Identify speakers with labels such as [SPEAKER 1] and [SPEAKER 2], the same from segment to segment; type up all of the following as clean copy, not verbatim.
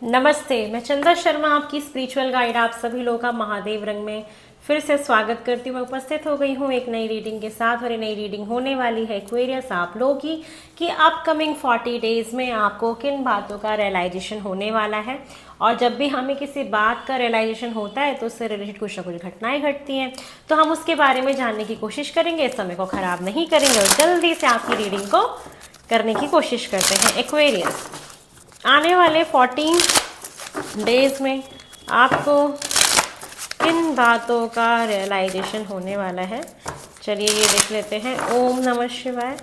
[SPEAKER 1] नमस्ते, मैं चंदा शर्मा आपकी स्पिरिचुअल गाइड आप सभी लोगों का महादेव रंग में फिर से स्वागत करती हूँ। मैं उपस्थित हो गई हूँ एक नई रीडिंग के साथ और ये नई रीडिंग होने वाली है एक्वेरियस आप लोगों की कि अपकमिंग 40 डेज में आपको किन बातों का रियलाइजेशन होने वाला है। और जब भी हमें किसी बात का रियलाइजेशन होता है तो उससे रिलेटेड कुछ ना कुछ घटनाएं घटती हैं, तो हम उसके बारे में जानने की कोशिश करेंगे। इस समय को खराब नहीं करेंगे और जल्दी से आपकी रीडिंग को करने की कोशिश करते हैं। एक्वेरियस, आने वाले 14 डेज में आपको किन बातों का रियलाइजेशन होने वाला है, चलिए ये देख लेते हैं। ओम नमः शिवाय,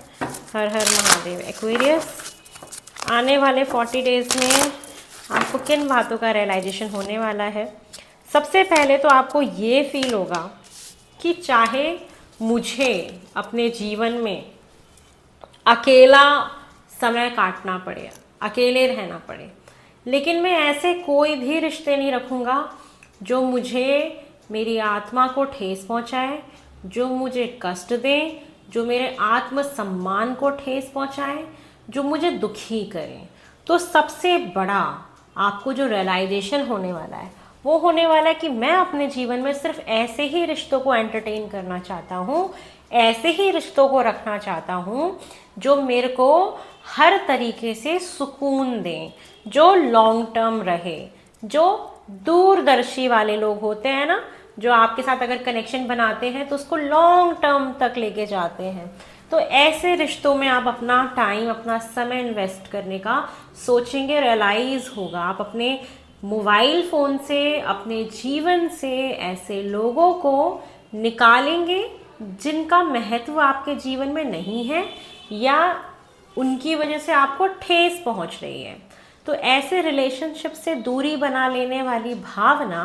[SPEAKER 1] हर हर महादेव। एक्वेरियस, आने वाले 40 डेज में आपको किन बातों का रियलाइजेशन होने वाला है। सबसे पहले तो आपको ये फील होगा कि चाहे मुझे अपने जीवन में अकेला समय काटना पड़े, अकेले रहना पड़े, लेकिन मैं ऐसे कोई भी रिश्ते नहीं रखूँगा जो मुझे मेरी आत्मा को ठेस पहुँचाए, जो मुझे कष्ट दे, जो मेरे आत्मसम्मान को ठेस पहुँचाए, जो मुझे दुखी करें। तो सबसे बड़ा आपको जो रियलाइजेशन होने वाला है वो होने वाला है कि मैं अपने जीवन में सिर्फ ऐसे ही रिश्तों को एंटरटेन करना चाहता हूँ, ऐसे ही रिश्तों को रखना चाहता हूँ जो मेरे को हर तरीके से सुकून दें, जो लॉन्ग टर्म रहे, जो दूरदर्शी वाले लोग होते हैं ना, जो आपके साथ अगर कनेक्शन बनाते हैं तो उसको लॉन्ग टर्म तक लेके जाते हैं। तो ऐसे रिश्तों में आप अपना टाइम, अपना समय इन्वेस्ट करने का सोचेंगे, रियलाइज होगा। आप अपने मोबाइल फ़ोन से, अपने जीवन से ऐसे लोगों को निकालेंगे जिनका महत्व आपके जीवन में नहीं है या उनकी वजह से आपको ठेस पहुंच रही है। तो ऐसे रिलेशनशिप से दूरी बना लेने वाली भावना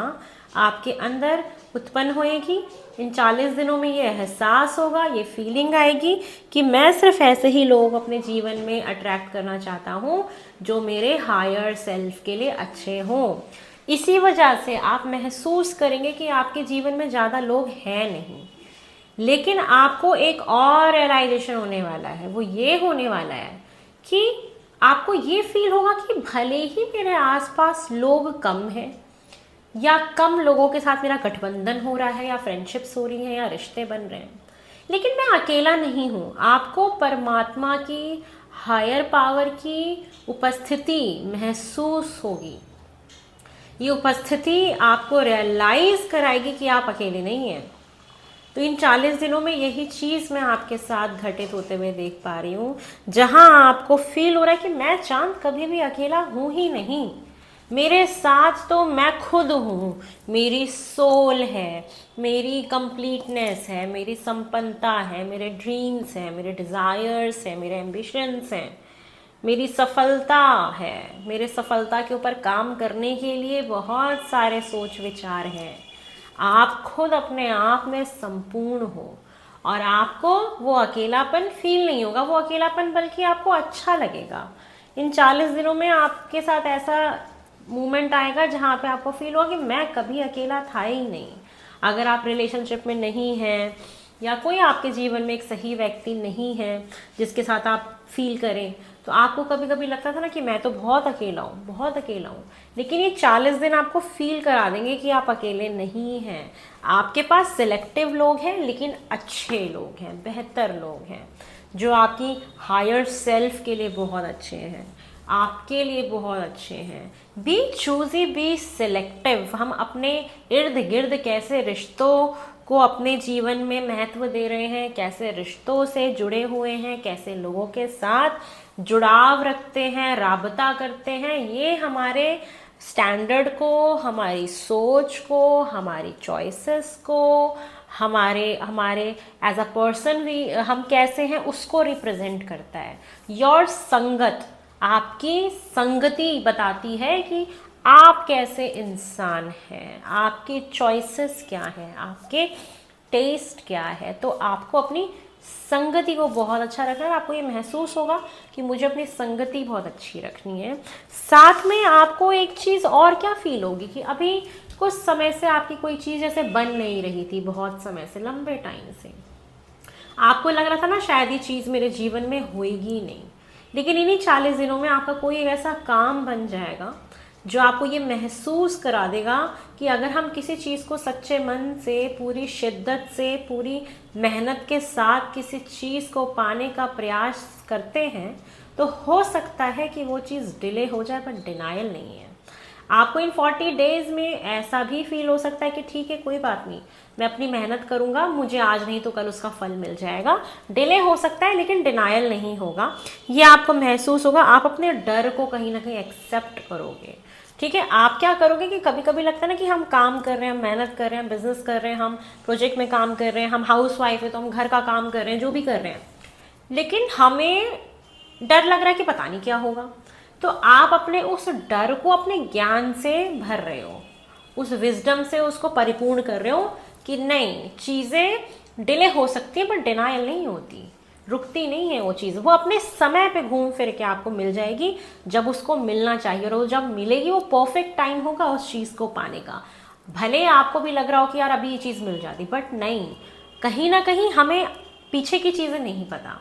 [SPEAKER 1] आपके अंदर उत्पन्न होएगी। इन 40 दिनों में ये एहसास होगा, ये फीलिंग आएगी कि मैं सिर्फ ऐसे ही लोग अपने जीवन में अट्रैक्ट करना चाहता हूँ जो मेरे हायर सेल्फ के लिए अच्छे हों। इसी वजह से आप महसूस करेंगे कि आपके जीवन में ज़्यादा लोग हैं नहीं, लेकिन आपको एक और रियलाइजेशन होने वाला है। वो ये होने वाला है कि आपको ये फील होगा कि भले ही मेरे आसपास लोग कम हैं या कम लोगों के साथ मेरा गठबंधन हो रहा है या फ्रेंडशिप्स हो रही हैं या रिश्ते बन रहे हैं, लेकिन मैं अकेला नहीं हूँ। आपको परमात्मा की, हायर पावर की उपस्थिति महसूस होगी। ये उपस्थिति आपको रियलाइज कराएगी कि आप अकेले नहीं हैं। तो इन 40 दिनों में यही चीज़ मैं आपके साथ घटित होते हुए देख पा रही हूँ, जहाँ आपको फील हो रहा है कि मैं चांद कभी भी अकेला हूँ ही नहीं, मेरे साथ तो मैं खुद हूँ, मेरी सोल है, मेरी कंप्लीटनेस है, मेरी संपन्नता है, मेरे ड्रीम्स हैं, मेरे डिज़ायर्स हैं, मेरे एम्बिशंस हैं, मेरी सफलता है। मेरे सफलता के ऊपर काम करने के लिए बहुत सारे सोच विचार हैं। आप खुद अपने आप में संपूर्ण हो और आपको वो अकेलापन फील नहीं होगा। वो अकेलापन बल्कि आपको अच्छा लगेगा। इन 40 दिनों में आपके साथ ऐसा मोमेंट आएगा जहाँ पे आपको फील होगा कि मैं कभी अकेला था ही नहीं। अगर आप रिलेशनशिप में नहीं हैं या कोई आपके जीवन में एक सही व्यक्ति नहीं है जिसके साथ आप फील करें, तो आपको कभी कभी लगता था ना कि मैं तो बहुत अकेला हूँ, बहुत अकेला हूँ, लेकिन ये 40 दिन आपको फील करा देंगे कि आप अकेले नहीं हैं। आपके पास सिलेक्टिव लोग हैं, लेकिन अच्छे लोग हैं, बेहतर लोग हैं, जो आपकी हायर सेल्फ के लिए बहुत अच्छे हैं, आपके लिए बहुत अच्छे हैं। Be choosy, be selective. हम अपने इर्द गिर्द कैसे रिश्तों को अपने जीवन में महत्व दे रहे हैं, कैसे रिश्तों से जुड़े हुए हैं, कैसे लोगों के साथ जुड़ाव रखते हैं, राबता करते हैं, ये हमारे स्टैंडर्ड को, हमारी सोच को, हमारी चॉइसेस को, हमारे हमारे एज अ पर्सन भी हम कैसे हैं उसको रिप्रेजेंट करता है। योर संगत, आपकी संगति बताती है कि आप कैसे इंसान हैं, आपकी चॉइसेस क्या हैं, आपके टेस्ट क्या है। तो आपको अपनी संगति को बहुत अच्छा रखना है। आपको ये महसूस होगा कि मुझे अपनी संगति बहुत अच्छी रखनी है। साथ में आपको एक चीज़ और क्या फील होगी कि अभी कुछ समय से आपकी कोई चीज़ जैसे बन नहीं रही थी, बहुत समय से, लंबे टाइम से आपको लग रहा था ना शायद ये चीज़ मेरे जीवन में होएगी नहीं, लेकिन इन्हीं 40 दिनों में आपका कोई ऐसा काम बन जाएगा जो आपको ये महसूस करा देगा कि अगर हम किसी चीज़ को सच्चे मन से, पूरी शिद्दत से, पूरी मेहनत के साथ किसी चीज़ को पाने का प्रयास करते हैं तो हो सकता है कि वो चीज़ डिले हो जाए, पर डिनायल नहीं है। आपको इन 40 डेज में ऐसा भी फील हो सकता है कि ठीक है कोई बात नहीं, मैं अपनी मेहनत करूंगा, मुझे आज नहीं तो कल उसका फल मिल जाएगा। डिले हो सकता है लेकिन डिनायल नहीं होगा, ये आपको महसूस होगा। आप अपने डर को कहीं ना कहीं एक्सेप्ट करोगे। ठीक है, आप क्या करोगे कि कभी कभी लगता है ना कि हम काम कर रहे हैं, हम मेहनत कर रहे हैं, हम बिजनेस कर रहे हैं, हम प्रोजेक्ट में काम कर रहे हैं, हम हाउस वाइफ है तो हम घर का काम कर रहे हैं, जो भी कर रहे हैं, लेकिन हमें डर लग रहा है कि पता नहीं क्या होगा। तो आप अपने उस डर को अपने ज्ञान से भर रहे हो, उस विजडम से उसको परिपूर्ण कर रहे हो कि नहीं, चीज़ें डिले हो सकती है पर डिनायल नहीं होती, रुकती नहीं है वो चीज़, वो अपने समय पे घूम फिर के आपको मिल जाएगी जब उसको मिलना चाहिए, और वो जब मिलेगी वो परफेक्ट टाइम होगा उस चीज़ को पाने का। भले आपको भी लग रहा हो कि यार अभी ये चीज़ मिल जाती, बट नहीं, कहीं ना कहीं हमें पीछे की चीज़ें नहीं पता,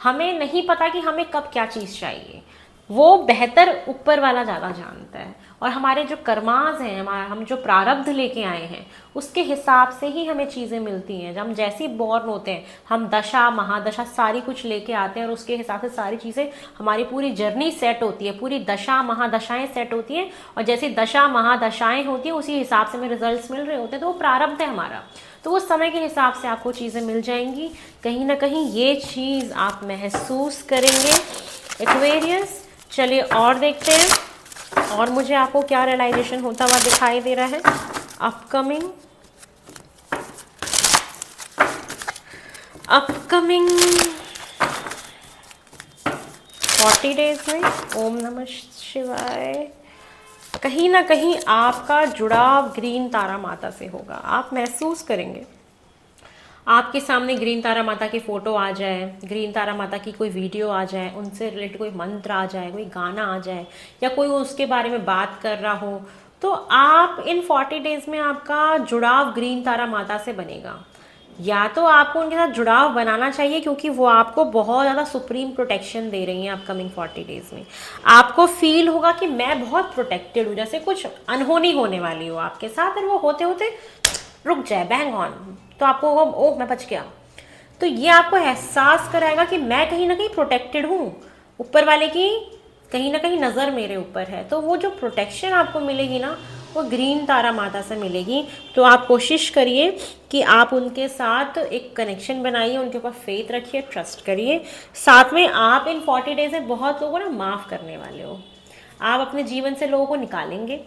[SPEAKER 1] हमें नहीं पता कि हमें कब क्या चीज़ चाहिए, वो बेहतर ऊपर वाला ज़्यादा जानता है। और हमारे जो कर्माज हैं, हम जो प्रारब्ध लेके आए हैं, उसके हिसाब से ही हमें चीज़ें मिलती हैं। जब हम जैसे ही बॉर्न होते हैं, हम दशा महादशा सारी कुछ लेके आते हैं और उसके हिसाब से सारी चीज़ें, हमारी पूरी जर्नी सेट होती है, पूरी दशा महादशाएं सेट होती हैं, और जैसी दशा महादशाएं होती हैं उसी हिसाब से हमें रिजल्ट्स मिल रहे होते हैं। तो वो प्रारब्ध है हमारा, तो उस समय के हिसाब से आपको चीज़ें मिल जाएंगी। कहीं ना कहीं ये चीज़ आप महसूस करेंगे एक्वेरियस। चलिए और देखते हैं, और मुझे आपको क्या रियलाइजेशन होता हुआ दिखाई दे रहा है अपकमिंग 40 डेज में। ओम नमः शिवाय। कहीं ना कहीं आपका जुड़ाव ग्रीन तारा माता से होगा, आप महसूस करेंगे। आपके सामने ग्रीन तारा माता की फ़ोटो आ जाए, ग्रीन तारा माता की कोई वीडियो आ जाए, उनसे रिलेटेड कोई मंत्र आ जाए, कोई गाना आ जाए, या कोई उसके बारे में बात कर रहा हो, तो आप इन 40 डेज में आपका जुड़ाव ग्रीन तारा माता से बनेगा। या तो आपको उनके साथ जुड़ाव बनाना चाहिए क्योंकि वो आपको बहुत ज़्यादा सुप्रीम प्रोटेक्शन दे रही हैं अपकमिंग 40 डेज में। आपको फील होगा कि मैं बहुत प्रोटेक्टेड हूँ, जैसे कुछ अनहोनी होने वाली हो आपके साथ, और वो होते होते रुक जाए, बैंग ऑन, तो आपको होगा ओह मैं बच गया। तो ये आपको एहसास कराएगा कि मैं कहीं ना कहीं प्रोटेक्टेड हूँ, ऊपर वाले की कहीं ना कहीं नज़र मेरे ऊपर है। तो वो जो प्रोटेक्शन आपको मिलेगी ना, वो ग्रीन तारा माता से मिलेगी। तो आप कोशिश करिए कि आप उनके साथ एक कनेक्शन बनाइए, उनके ऊपर फेथ रखिए, ट्रस्ट करिए। साथ में आप इन 40 डेज में बहुत लोगों को ना माफ़ करने वाले हो। आप अपने जीवन से लोगों को निकालेंगे,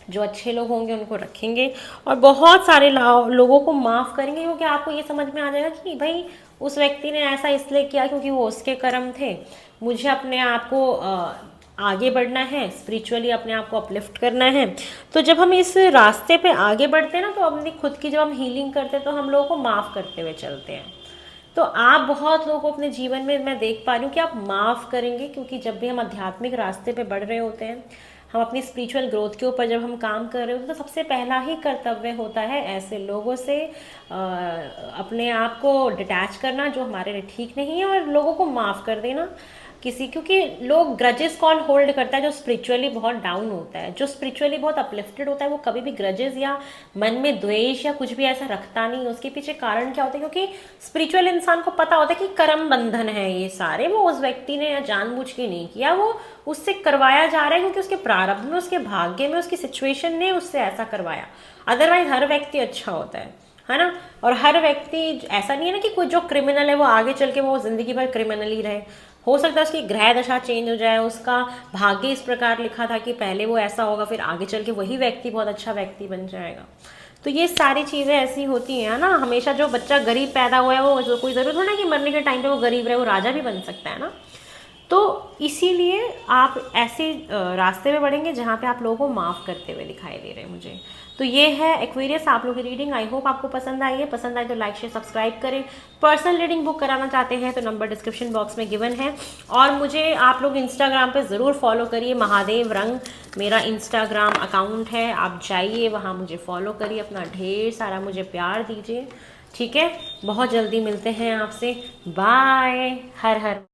[SPEAKER 1] जो अच्छे लोग होंगे उनको रखेंगे, और बहुत सारे लोगों को माफ़ करेंगे, क्योंकि आपको ये समझ में आ जाएगा कि भाई उस व्यक्ति ने ऐसा इसलिए किया क्योंकि वो उसके कर्म थे। मुझे अपने आप को आगे बढ़ना है, स्पिरिचुअली अपने आप को अपलिफ्ट करना है। तो जब हम इस रास्ते पे आगे बढ़ते हैं ना, तो अपनी खुद की जब हम हीलिंग करते हैं तो हम लोगों को माफ़ करते हुए चलते हैं। तो आप बहुत लोगों को अपने जीवन में मैं देख पा रही हूँ कि आप माफ़ करेंगे, क्योंकि जब भी हम आध्यात्मिक रास्ते पे बढ़ रहे होते हैं, हम अपनी स्पिरिचुअल ग्रोथ के ऊपर जब हम काम कर रहे होते हैं, तो सबसे पहला ही कर्तव्य होता है ऐसे लोगों से अपने आप को डिटैच करना जो हमारे लिए ठीक नहीं है, और लोगों को माफ़ कर देना क्योंकि लोग ग्रजेस कौन होल्ड करता है जो स्पिरिचुअली बहुत डाउन होता है। जो स्पिरिचुअली बहुत अपलिफ्टेड होता है वो कभी भी ग्रजेस या मन में द्वेष या कुछ भी ऐसा रखता नहीं। उसके पीछे कारण क्या होता है, क्योंकि स्पिरिचुअल इंसान को पता होता है कि कर्म बंधन है ये सारे, वो उस व्यक्ति ने या जानबूझ के नहीं किया, वो उससे करवाया जा रहा है क्योंकि उसके प्रारब्ध में, उसके भाग्य में, उसकी सिचुएशन ने उससे ऐसा करवाया। अदरवाइज हर व्यक्ति अच्छा होता है ना। और हर व्यक्ति ऐसा नहीं है ना कि कोई जो क्रिमिनल है वो आगे चल के वो जिंदगी भर क्रिमिनल ही रहे। हो सकता है उसकी ग्रह दशा चेंज हो जाए, उसका भाग्य इस प्रकार लिखा था कि पहले वो ऐसा होगा, फिर आगे चल के वही व्यक्ति बहुत अच्छा व्यक्ति बन जाएगा। तो ये सारी चीज़ें ऐसी होती हैं ना। हमेशा जो बच्चा गरीब पैदा हुआ है वो कोई ज़रूरत हो ना कि मरने के टाइम पे वो गरीब रहे, वो राजा भी बन सकता है ना। तो इसीलिए आप ऐसे रास्ते में बढ़ेंगे जहाँ पे आप लोगों को माफ़ करते हुए दिखाई दे रहे हैं मुझे। तो ये है एक्वेरियस आप लोगों की रीडिंग। आई होप आपको पसंद आई है। पसंद आए तो लाइक शेयर सब्सक्राइब करें। पर्सनल रीडिंग बुक कराना चाहते हैं तो नंबर डिस्क्रिप्शन बॉक्स में गिवन है। और मुझे आप लोग इंस्टाग्राम पे ज़रूर फॉलो करिए, महादेव रंग मेरा इंस्टाग्राम अकाउंट है। आप जाइए वहाँ मुझे फॉलो करिए, अपना ढेर सारा मुझे प्यार दीजिए, ठीक है। बहुत जल्दी मिलते हैं आपसे। बाय। हर हर